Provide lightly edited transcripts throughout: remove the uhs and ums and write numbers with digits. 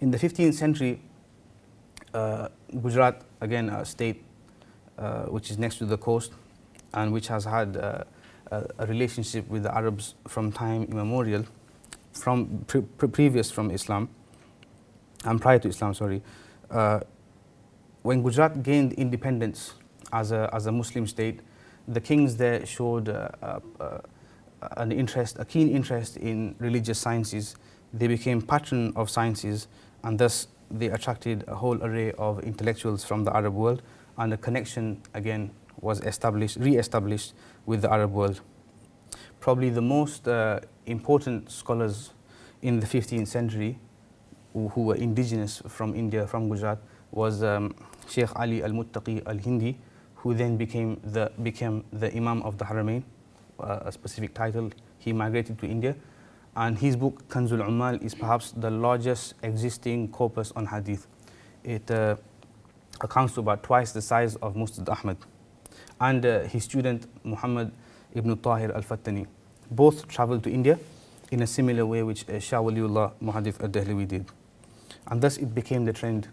In the 15th century, Gujarat, again a state which is next to the coast and which has had a relationship with the Arabs from time immemorial, from previous from Islam, and prior to Islam, sorry. When Gujarat gained independence as a Muslim state, the kings there showed a keen interest in religious sciences. They became patron of sciences, and thus they attracted a whole array of intellectuals from the Arab world, and a connection again was re-established with the Arab world. Probably the most important scholars in the 15th century who were indigenous from India, from Gujarat, was Sheikh Ali al-Muttaqi al-Hindi, who then became the Imam of the Haramain, a specific title. He migrated to India, and his book Kanzul Ummal is perhaps the largest existing corpus on Hadith. It accounts to about twice the size of Musnad Ahmad. And his student Muhammad ibn Tahir al-Fattani both travelled to India in a similar way which Shah Waliullah Muhaddith ad-Dihlawi did. And thus it became the trend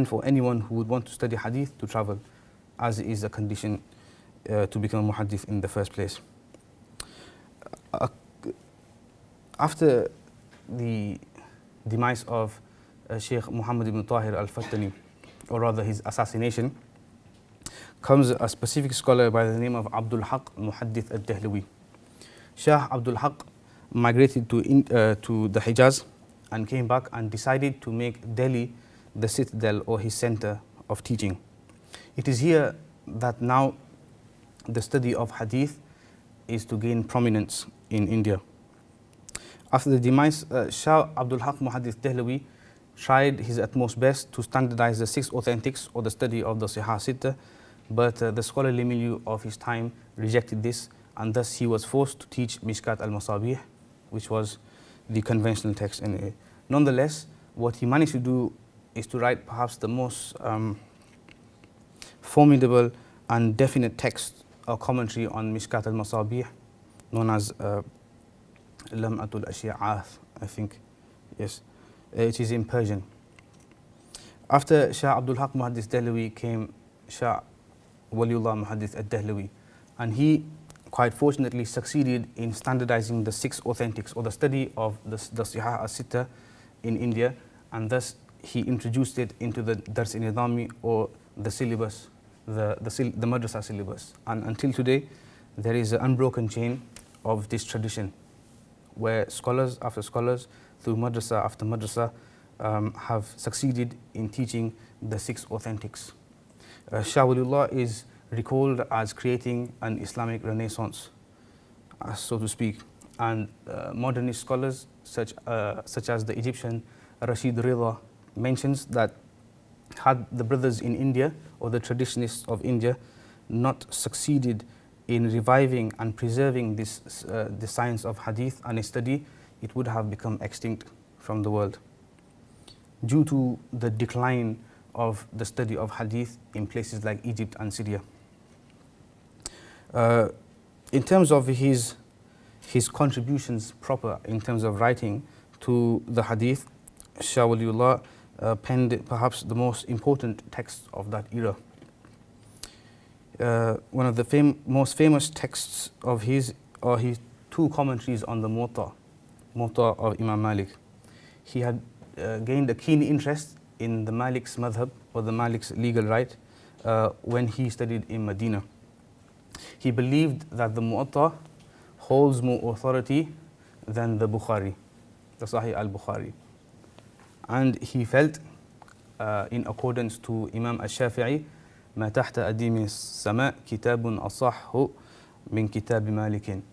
for anyone who would want to study Hadith to travel, as it is a condition to become a Muhaddith in the first place. After the demise of Sheikh Muhammad ibn Tahir al-Fattani, or rather his assassination, comes a specific scholar by the name of Abdul Haq Muhaddith ad-Dihlawi. Shah Abdul Haq migrated to the Hijaz and came back and decided to make Delhi the citadel or his center of teaching. It is here that now the study of Hadith is to gain prominence in India. After the demise, Shah Abdul Haq Muhaddith Dehlawi tried his utmost best to standardize the 6 authentics or the study of the Sihah Sitta, but the scholarly milieu of his time rejected this, and thus he was forced to teach Mishkat al-Masabih, which was the conventional text anyway. Nonetheless, what he managed to do is to write perhaps the most formidable and definite text or commentary on Mishkat al-Masabih, known as Lam'atul Ashi'ath, I think, yes. It is in Persian. After Shah Abdul Haq Muhaddith Dehlawi came Shah Waliullah Muhaddith ad-Dehlawi, and he quite fortunately succeeded in standardizing the 6 authentics or the study of the Sihah as-Sitta in India, and thus he introduced it into the Dars-i-Nidami or the syllabus, the madrasa syllabus. And until today, there is an unbroken chain of this tradition where scholars after scholars, through madrasa after madrasa, have succeeded in teaching the 6 authentics. Shah Waliullah is recalled as creating an Islamic renaissance, so to speak, and modernist scholars such as the Egyptian Rashid Rida mentions that had the brothers in India or the traditionists of India not succeeded in reviving and preserving this the science of Hadith and its study, it would have become extinct from the world due to the decline of the study of Hadith in places like Egypt and Syria. In terms of his contributions proper in terms of writing to the Hadith, Shah Waliullah penned perhaps the most important text of that era. One of the most famous texts of his are his 2 commentaries on the Muwatta of Imam Malik. He had gained a keen interest in the Malik's madhab or the Malik's legal right when he studied in Medina. He believed that the Muwatta holds more authority than the Bukhari, the Sahih al-Bukhari. And he felt, in accordance to Imam al-Shafi'i, ما تحت أديم السماء كتاب أصح من كتاب مالك,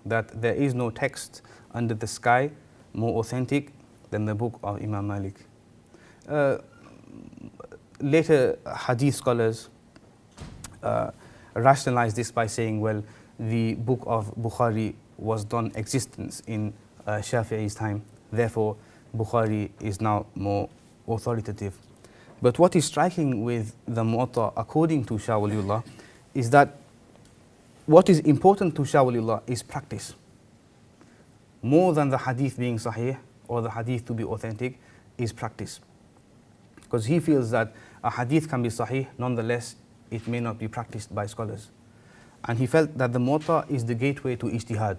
that there is no text under the sky more authentic than the book of Imam Malik. Later Hadith scholars rationalized this by saying, well, the book of Bukhari was non-existent in Shafi'i's time, therefore Bukhari is now more authoritative. But what is striking with the Muwatta, according to Shah Waliullah, is that what is important to Shah Waliullah is practice. More than the Hadith being Sahih or the hadith to be authentic is practice. Because he feels that a hadith can be sahih, nonetheless it may not be practiced by scholars. And he felt that the Muwatta is the gateway to ijtihad,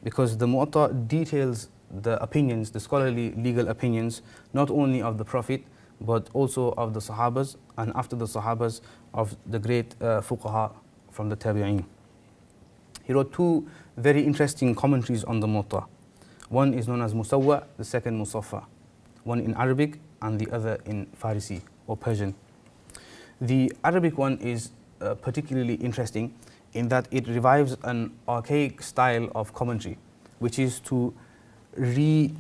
because the Muwatta details the opinions, the scholarly legal opinions, not only of the Prophet, but also of the Sahabas, and after the Sahabas, of the great fuqaha from the Tabi'een. He wrote two very interesting commentaries on the Muwatta. One is known as Musawwa, the second Musaffa. One in Arabic and the other in Farsi or Persian. The Arabic one is particularly interesting in that it revives an archaic style of commentary, which is to reconsider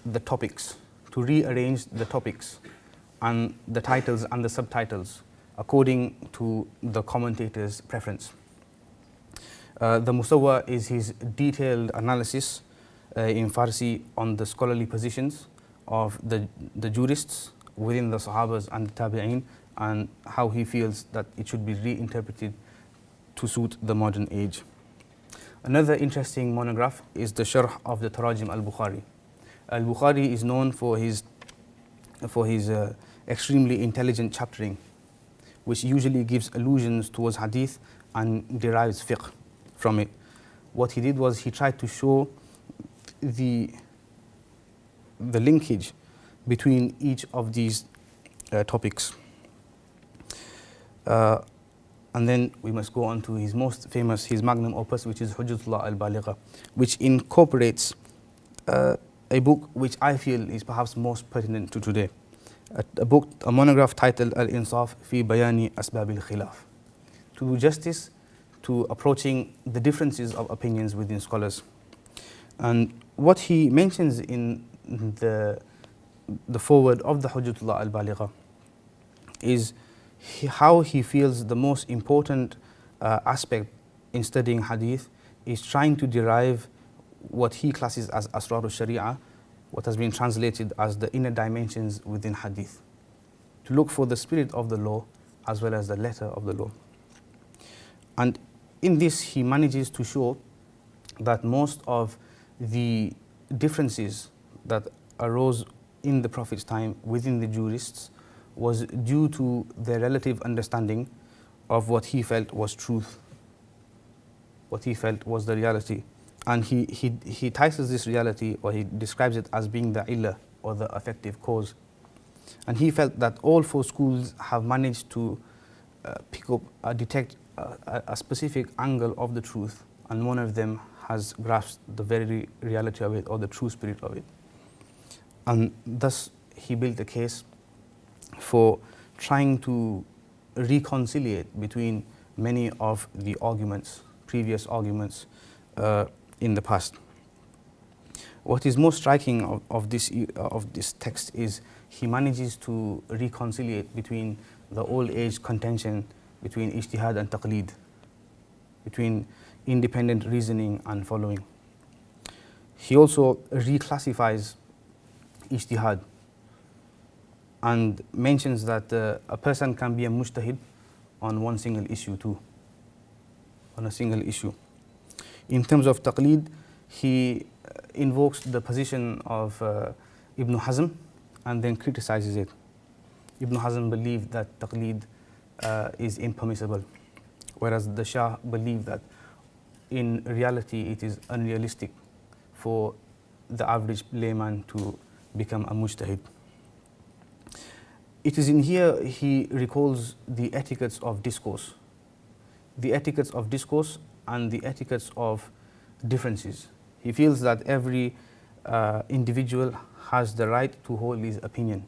the topics, to rearrange the topics and the titles and the subtitles according to the commentator's preference. The Musawwa is his detailed analysis in Farsi on the scholarly positions of the jurists within the Sahabas and the Tabi'een, and how he feels that it should be reinterpreted to suit the modern age. Another interesting monograph is the Sharh of the Tarajim al-Bukhari. Al-Bukhari is known for his extremely intelligent chaptering, which usually gives allusions towards hadith and derives fiqh from it. What he did was he tried to show the linkage between each of these topics. And then we must go on to his most famous, his magnum opus, which is Hujjatullah al-Baligha, which incorporates a book which I feel is perhaps most pertinent to today. A monograph titled Al-Insaf fi Bayani Asbab al-Khilaf, to do justice to approaching the differences of opinions within scholars. And what he mentions in the foreword of the Hujjatullah al-Baligha is how he feels the most important aspect in studying hadith is trying to derive what he classes as Asrar al-Sharia, what has been translated as the inner dimensions within hadith, to look for the spirit of the law as well as the letter of the law. And in this he manages to show that most of the differences that arose in the Prophet's time within the jurists was due to their relative understanding of what he felt was truth, what he felt was the reality. And he tices this reality, or he describes it as being the illah, or the effective cause. And he felt that all four schools have managed to pick up, detect a specific angle of the truth, and one of them has grasped the very reality of it, or the true spirit of it. And thus he built a case for trying to reconciliate between many of the arguments, previous arguments in the past. What is most striking of this text is he manages to reconciliate between the old age contention between ijtihad and taqleed, between independent reasoning and following. He also reclassifies ijtihad and mentions that a person can be a mujtahid on one single issue too, on a single issue. In terms of taqleed, he invokes the position of Ibn Hazm and then criticizes it. Ibn Hazm believed that taqleed is impermissible, whereas the Shah believed that in reality it is unrealistic for the average layman to become a mujtahid. It is in here he recalls the etiquettes of discourse, the etiquettes of discourse and the etiquettes of differences. He feels that every individual has the right to hold his opinion,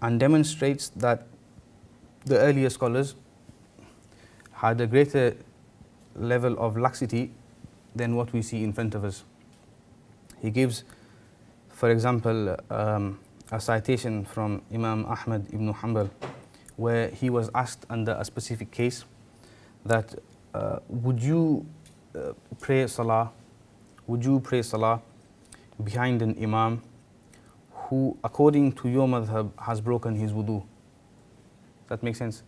and demonstrates that the earlier scholars had a greater level of laxity than what we see in front of us. He gives, for example, a citation from Imam Ahmad ibn Hanbal, where he was asked under a specific case that would you pray salah behind an imam who, according to your madhab, has broken his wudu? That makes sense.